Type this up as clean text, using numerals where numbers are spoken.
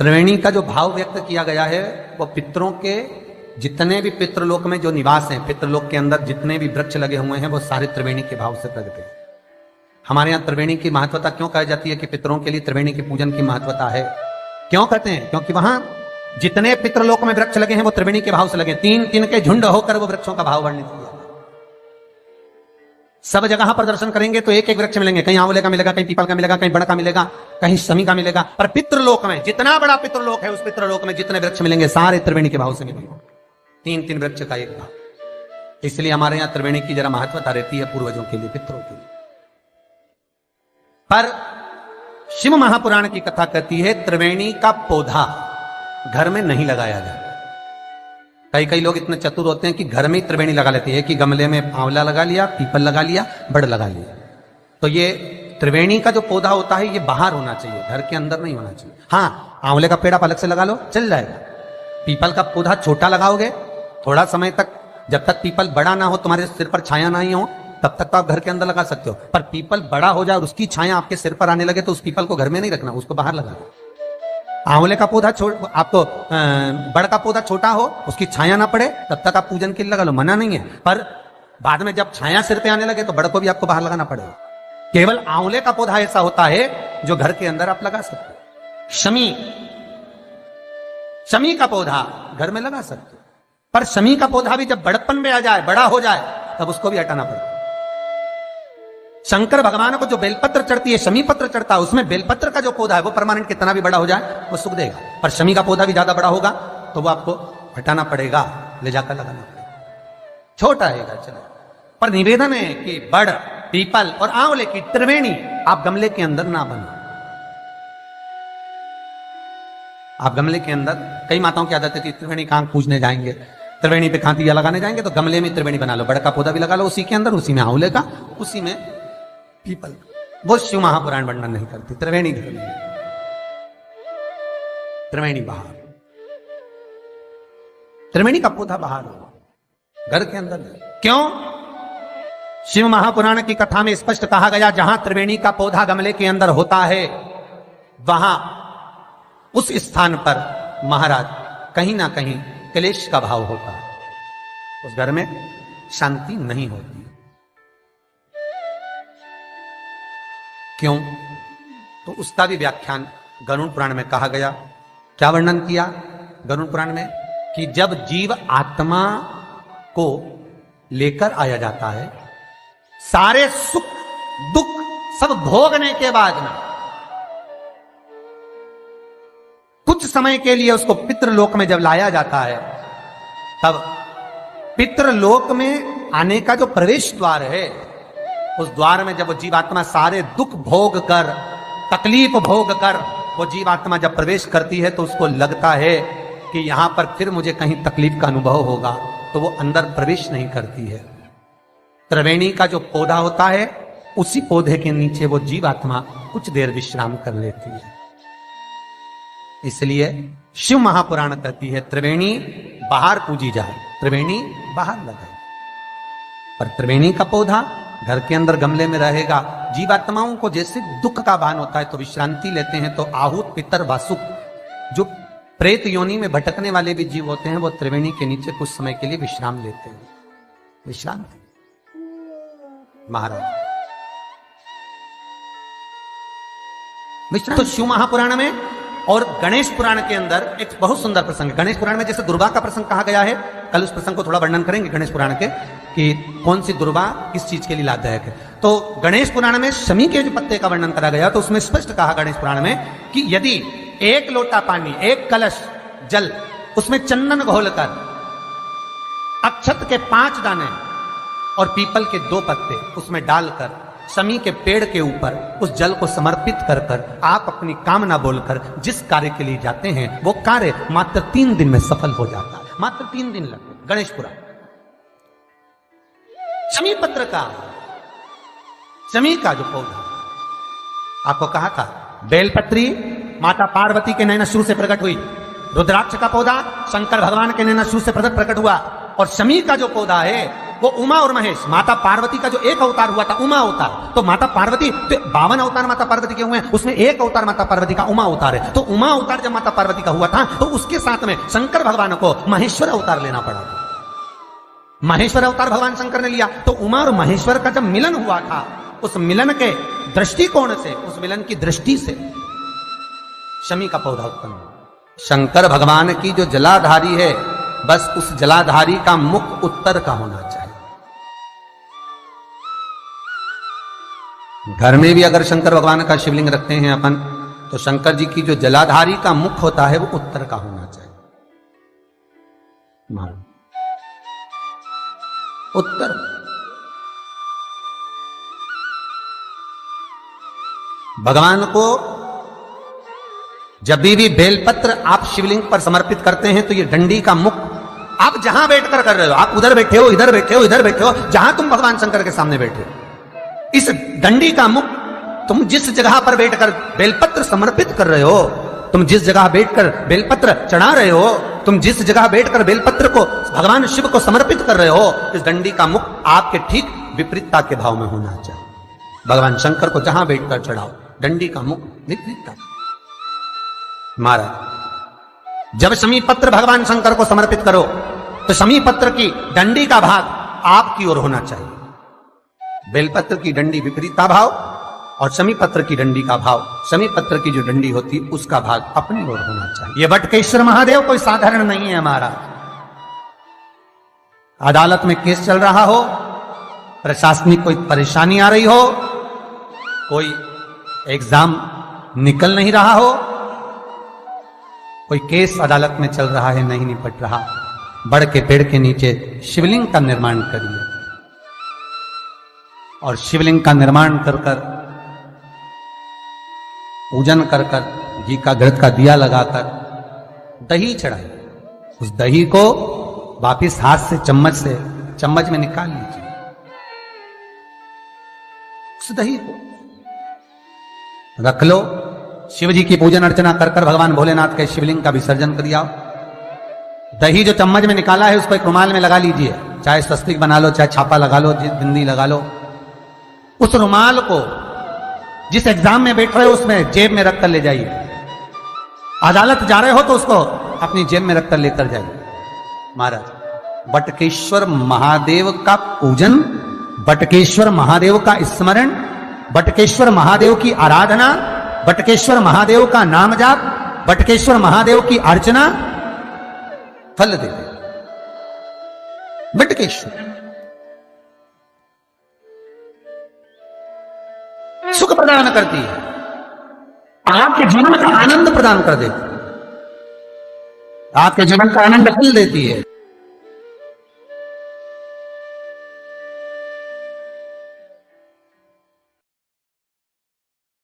त्रिवेणी का जो भाव व्यक्त किया गया है वो पितरों के जितने भी पितृलोक में जो निवास हैं, पितृलोक के अंदर जितने भी वृक्ष लगे हुए हैं वो सारे त्रिवेणी के भाव से प्रकट है। हमारे यहाँ त्रिवेणी की महत्वता क्यों कही जाती है कि पितरों के लिए त्रिवेणी के पूजन की महत्वता है? क्यों कहते हैं? क्योंकि वहां जितने पितृलोक में वृक्ष लगे हैं वो त्रिवेणी के भाव से लगे। तीन तीन के झुंड होकर वो वृक्षों का भाव वर्णित किया। सब जगह पर दर्शन करेंगे तो एक एक वृक्ष मिलेंगे, कहीं आंवले का मिलेगा, कहीं पीपल का मिलेगा, कहीं बड़ का मिलेगा, कहीं शमी का मिलेगा। पर पितृलोक में जितना बड़ा पितृलोक है उस पितृलोक में जितने वृक्ष मिलेंगे सारे त्रिवेणी के भाव से मिलेंगे। तीन तीन वृक्ष का एक भाव। इसलिए हमारे यहां त्रिवेणी की जरा महत्वता रहती है पूर्वजों के लिए, पितरों के लिए। पर शिव महापुराण की कथा कहती है त्रिवेणी का पौधा घर में नहीं लगाया जाता। कई कई लोग इतने चतुर होते हैं कि घर में ही त्रिवेणी लगा लेते हैं कि गमले में आंवला लगा लिया, पीपल लगा लिया, बड़ लगा लिया। तो ये त्रिवेणी का जो पौधा होता है ये बाहर होना चाहिए, घर के अंदर नहीं होना चाहिए। हाँ, आंवले का पेड़ आप अलग से लगा लो, चल जाएगा। पीपल का पौधा छोटा लगाओगे, थोड़ा समय तक, जब तक पीपल बड़ा ना हो, तुम्हारे सिर पर छाया नहीं हो, तब तक तो आप घर के अंदर लगा सकते हो। पर पीपल बड़ा हो जाए और उसकी छाया आपके सिर पर आने लगे तो उस पीपल को घर में नहीं रखना, उसको बाहर लगा दो। आंवले का पौधा आपको बड़ का पौधा छोटा हो, उसकी छाया ना पड़े, तब तक आप पूजन के लिए लगा लो, मना नहीं है। पर बाद में जब छाया सिर पे आने लगे तो बड़ को भी आपको बाहर लगाना पड़ेगा। केवल आंवले का पौधा ऐसा होता है जो घर के अंदर आप लगा सकते हो। शमी का पौधा घर में लगा सकते हो, पर शमी का पौधा भी जब बड़पन में आ जाए, बड़ा हो जाए, तब उसको भी हटाना पड़ता है। शंकर भगवान को जो बेलपत्र चढ़ती है, शमी पत्र चढ़ता है, उसमें बेलपत्र का जो पौधा है वो परमानेंट कितना भी बड़ा हो जाए वो सुख देगा। पर शमी का पौधा भी ज्यादा बड़ा होगा तो वो आपको हटाना पड़ेगा, ले जाकर लगाना पड़ेगा। छोटा रहेगा चलो, पर निवेदन है कि बड़, पीपल और आंवले की त्रिवेणी आप गमले के अंदर ना बनाओ। आप गमले के अंदर, कई माताओं की आदत है कि त्रिवेणी कहां पूजने जाएंगे, त्रिवेणी पे कहां दिया लगाने जाएंगे, तो गमले में त्रिवेणी बना लो, बड़ का पौधा भी लगा लो उसी के अंदर, उसी में आंवले का, उसी में पीपल। वो शिव महापुराण वर्णन नहीं करती। त्रिवेणी घर में, त्रिवेणी बाहर, त्रिवेणी का पौधा बाहर हो, घर के अंदर नहीं। क्यों? शिव महापुराण की कथा में स्पष्ट कहा गया जहां त्रिवेणी का पौधा गमले के अंदर होता है वहां उस स्थान पर महाराज कहीं ना कहीं क्लेश का भाव होता है, उस घर में शांति नहीं होती। क्यों? तो उसका भी व्याख्यान गरुड़ पुराण में कहा गया। क्या वर्णन किया गरुड़ पुराण में? कि जब जीव आत्मा को लेकर आया जाता है, सारे सुख दुख सब भोगने के बाद में कुछ समय के लिए उसको पितृलोक में जब लाया जाता है, तब पितृलोक में आने का जो प्रवेश द्वार है, उस द्वार में जब वो जीवात्मा सारे दुख भोग कर, तकलीफ भोग कर वो जीवात्मा जब प्रवेश करती है तो उसको लगता है कि यहां पर फिर मुझे कहीं तकलीफ का अनुभव होगा, तो वो अंदर प्रवेश नहीं करती है। त्रिवेणी का जो पौधा होता है उसी पौधे के नीचे वो जीवात्मा कुछ देर विश्राम कर लेती है। इसलिए शिव महापुराण कहती है त्रिवेणी बाहर पूजी जाए, त्रिवेणी बाहर लगाए। पर त्रिवेणी का पौधा घर के अंदर गमले में रहेगा। जीवात्माओं को जैसे दुख का भान होता है तो विश्रांति लेते हैं, तो आहूत पितर वासुक जो प्रेत योनि में भटकने वाले भी जीव होते हैं वो त्रिवेणी के नीचे कुछ समय के लिए विश्राम लेते हैं। विश्राम महाराज विश्राम। तो शिव महापुराण में और गणेश पुराण के अंदर एक बहुत सुंदर प्रसंग है। गणेश पुराण में जैसे दुर्गा का प्रसंग कहा गया है, कल उस प्रसंग को थोड़ा वर्णन करेंगे गणेश पुराण के कि कौन सी दुर्गा किस चीज के लिए लाभदायक है। तो गणेश पुराण में शमी के जो पत्ते का वर्णन करा गया तो उसमें स्पष्ट कहा गणेश पुराण में कि यदि एक लोटा पानी, एक कलश जल, उसमें चंदन घोलकर अक्षत के 5 दाने और पीपल के 2 पत्ते उसमें डालकर शमी के पेड़ के ऊपर उस जल को समर्पित कर कर आप अपनी कामना बोलकर जिस कार्य के लिए जाते हैं वो कार्य मात्र 3 दिन में सफल हो जाता है। मात्र 3 दिन लगते। गणेश पुराण शमी पत्र का, शमी का जो पौधा आपको कहा था, बेलपत्री माता पार्वती के नैनश्रु से प्रकट हुई, रुद्राक्ष का पौधा शंकर भगवान के नैनश्रु से प्रकट हुआ, और शमी का जो पौधा है वो उमा और महेश, माता पार्वती का जो एक अवतार हुआ था उमा अवतार, तो माता पार्वती तो 52 अवतार माता पार्वती के हुए हैं, उसमें एक अवतार माता पार्वती का उमा अवतार है। तो उमा अवतार जब माता पार्वती का हुआ था तो उसके साथ में शंकर भगवान को महेश्वर अवतार लेना पड़ा था। महेश्वर अवतार भगवान शंकर ने लिया, तो उमा और महेश्वर का जब मिलन हुआ था, उस मिलन के दृष्टिकोण से, उस मिलन की दृष्टि से शमी का पौधा उत्पन्न हुआ। शंकर भगवान की जो जलाधारी है, बस उस जलाधारी का मुख उत्तर का होना चाहिए। घर में भी अगर शंकर भगवान का शिवलिंग रखते हैं अपन, तो शंकर जी की जो जलाधारी का मुख होता है वो उत्तर का होना चाहिए। उत्तर। भगवान को जब भी बेलपत्र आप शिवलिंग पर समर्पित करते हैं तो ये डंडी का मुख आप जहां बैठकर कर रहे हो, आप उधर बैठे हो, इधर बैठे हो, इधर बैठे हो, जहां तुम भगवान शंकर के सामने बैठे हो, इस डंडी का मुख तुम जिस जगह पर बैठकर बेलपत्र समर्पित कर रहे हो, तुम जिस जगह बैठकर बेलपत्र चढ़ा रहे हो, तुम जिस जगह बैठकर बेलपत्र को भगवान शिव को समर्पित कर रहे हो, इस डंडी का मुख आपके ठीक विपरीतता के भाव में होना चाहिए। भगवान शंकर को जहां बैठकर चढ़ाओ, डंडी का मुख विपरीतता। महाराज, जब शमी पत्र भगवान शंकर को समर्पित करो तो शमी पत्र की डंडी का भाग आपकी ओर होना चाहिए। बेलपत्र की डंडी विपरीता भाव और शमी पत्र की डंडी का भाव, शमी पत्र की जो डंडी होती है उसका भाग अपनी ओर होना चाहिए। ये बटकेश्वर महादेव कोई साधारण नहीं है। हमारा अदालत में केस चल रहा हो, प्रशासनिक कोई परेशानी आ रही हो, कोई एग्जाम निकल नहीं रहा हो, कोई केस अदालत में चल रहा है, नहीं निपट रहा, बड़ के पेड़ के नीचे शिवलिंग का निर्माण करिए और शिवलिंग का निर्माण कर कर, पूजन कर कर, घी का घृत का दिया लगाकर दही चढ़ाइए। उस दही को वापिस हाथ से चम्मच में निकाल लीजिए। उस दही को रख लो, शिव जी की पूजन अर्चना कर कर भगवान भोलेनाथ के शिवलिंग का विसर्जन कर दिया। दही जो चम्मच में निकाला है उसको एक रुमाल में लगा लीजिए, चाहे स्वस्तिक बना लो, चाहे छापा लगा लो, बिंदी लगा लो। उस रुमाल को जिस एग्जाम में बैठ रहे हो उसमें जेब में रखकर ले जाइए। अदालत जा रहे हो तो उसको अपनी जेब में रखकर लेकर जाइए। महाराज, बटकेश्वर महादेव का पूजन, बटकेश्वर महादेव का स्मरण, बटकेश्वर महादेव की आराधना, बटकेश्वर महादेव का नाम जाप, बटकेश्वर महादेव की अर्चना फल देते। बटकेश्वर सुख प्रदान करती है, आपके जीवन का आनंद प्रदान कर देती है, आपके जीवन का आनंद फल देती है।